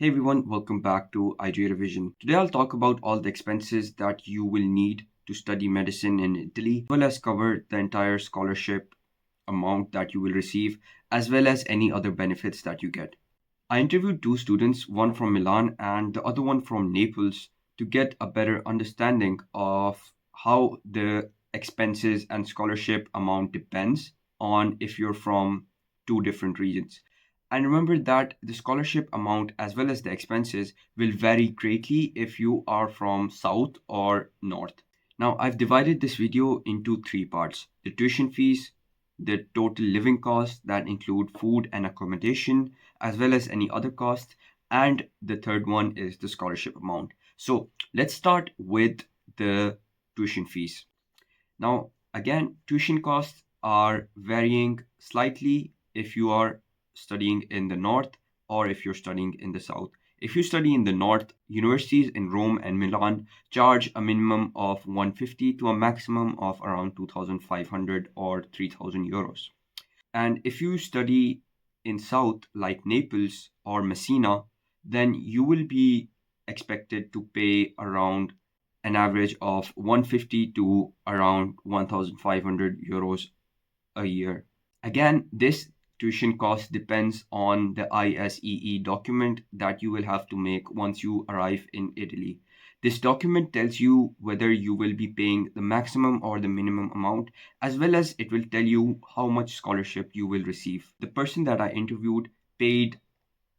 Hey everyone, welcome back to IJ Revision. Today I'll talk about all the expenses that you will need to study medicine in Italy, as well as cover the entire scholarship amount that you will receive, as well as any other benefits that you get. I interviewed two students, one from Milan and the other one from Naples, to get a better understanding of how the expenses and scholarship amount depends on if you're from two different regions. And remember that the scholarship amount as well as the expenses will vary greatly if you are from South or North. Now, I've divided this video into three parts: the tuition fees, the total living costs that include food and accommodation, as well as any other costs, and the third one is the scholarship amount. So, let's start with the tuition fees. Now, again, tuition costs are varying slightly if you are studying in the north or if you're studying in the south. If you study in the north, universities in Rome and Milan charge a minimum of 150 to a maximum of around 2,500 or 3,000 euros. And if you study in south like Naples or Messina, then you will be expected to pay around an average of 150 to around 1,500 euros a year. Again, this tuition cost depends on the ISEE document that you will have to make once you arrive in Italy. This document tells you whether you will be paying the maximum or the minimum amount, as well as it will tell you how much scholarship you will receive. The person that I interviewed paid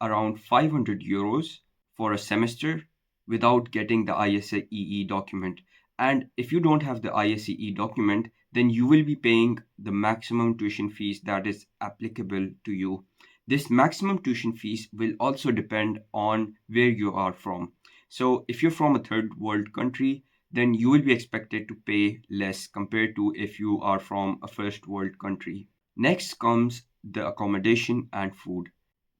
around 500 euros for a semester without getting the ISEE document. And if you don't have the ISEE document, then you will be paying the maximum tuition fees that is applicable to you. This maximum tuition fees will also depend on where you are from. So if you're from a third world country, then you will be expected to pay less compared to if you are from a first world country. Next comes the accommodation and food.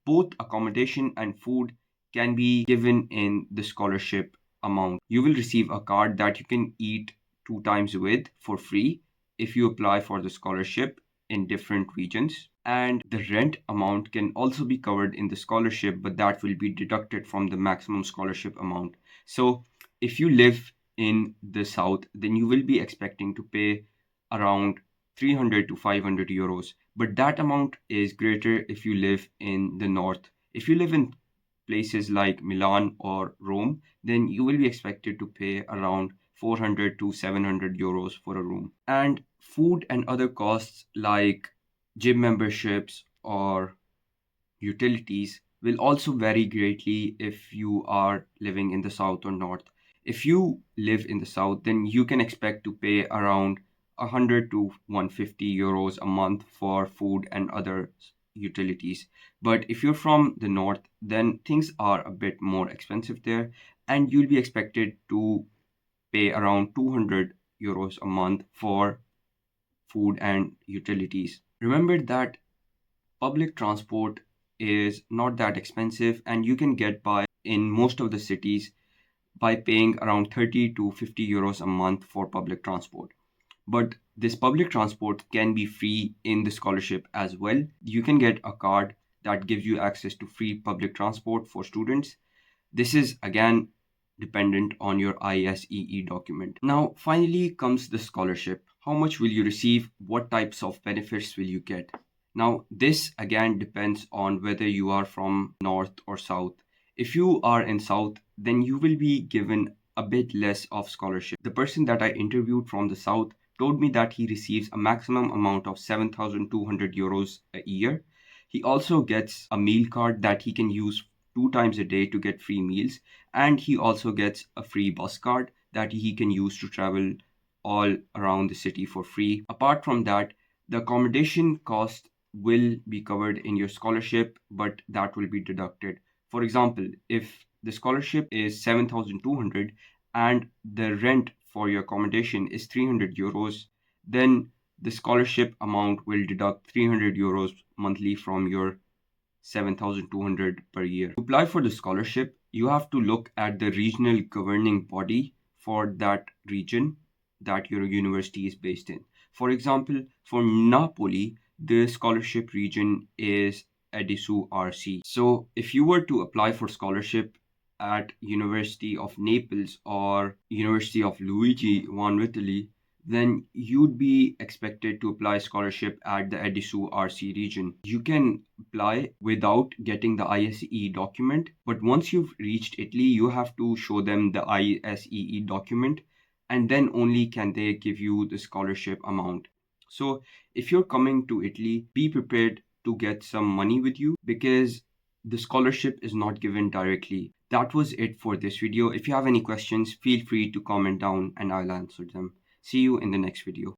Both accommodation and food can be given in the scholarship amount. You will receive a card that you can eat two times with for free if you apply for the scholarship in different regions. And the rent amount can also be covered in the scholarship, but that will be deducted from the maximum scholarship amount. So if you live in the south, then you will be expecting to pay around 300 to 500 euros, but that amount is greater if you live in the north. If you live in places like Milan or Rome, then you will be expected to pay around 400 to 700 euros for a room. And food and other costs like gym memberships or utilities will also vary greatly if you are living in the south or north. If you live in the south, then you can expect to pay around 100 to 150 euros a month for food and other utilities. But if you're from the north, then things are a bit more expensive there, and you'll be expected to pay around 200 euros a month for food and utilities. Remember that public transport is not that expensive, and you can get by in most of the cities by paying around 30 to 50 euros a month for public transport. But this public transport can be free in the scholarship as well. You can get a card that gives you access to free public transport for students. This is again dependent on your ISEE document. Now, finally comes the scholarship. How much will you receive? What types of benefits will you get? Now, this again depends on whether you are from north or south. If you are in south, then you will be given a bit less of scholarship. The person that I interviewed from the south told me that he receives a maximum amount of 7,200 euros a year. He also gets a meal card that he can use two times a day to get free meals, and he also gets a free bus card that he can use to travel all around the city for free. Apart from that, the accommodation cost will be covered in your scholarship, but that will be deducted. For example, if the scholarship is 7,200 and the rent for your accommodation is 300 euros, then the scholarship amount will deduct 300 euros monthly from your 7,200 per year. To apply for the scholarship, you have to look at the regional governing body for that region that your university is based in. For example, for Napoli, the scholarship region is Edisu RC. So if you were to apply for scholarship at University of Naples or University of Luigi Vanvitelli, then you'd be expected to apply scholarship at the Edisu RC region. You can apply without getting the ISEE document, but once you've reached Italy, you have to show them the ISEE document, and then only can they give you the scholarship amount. So if you're coming to Italy, be prepared to get some money with you because the scholarship is not given directly. That was it for this video. If you have any questions, feel free to comment down and I'll answer them. See you in the next video.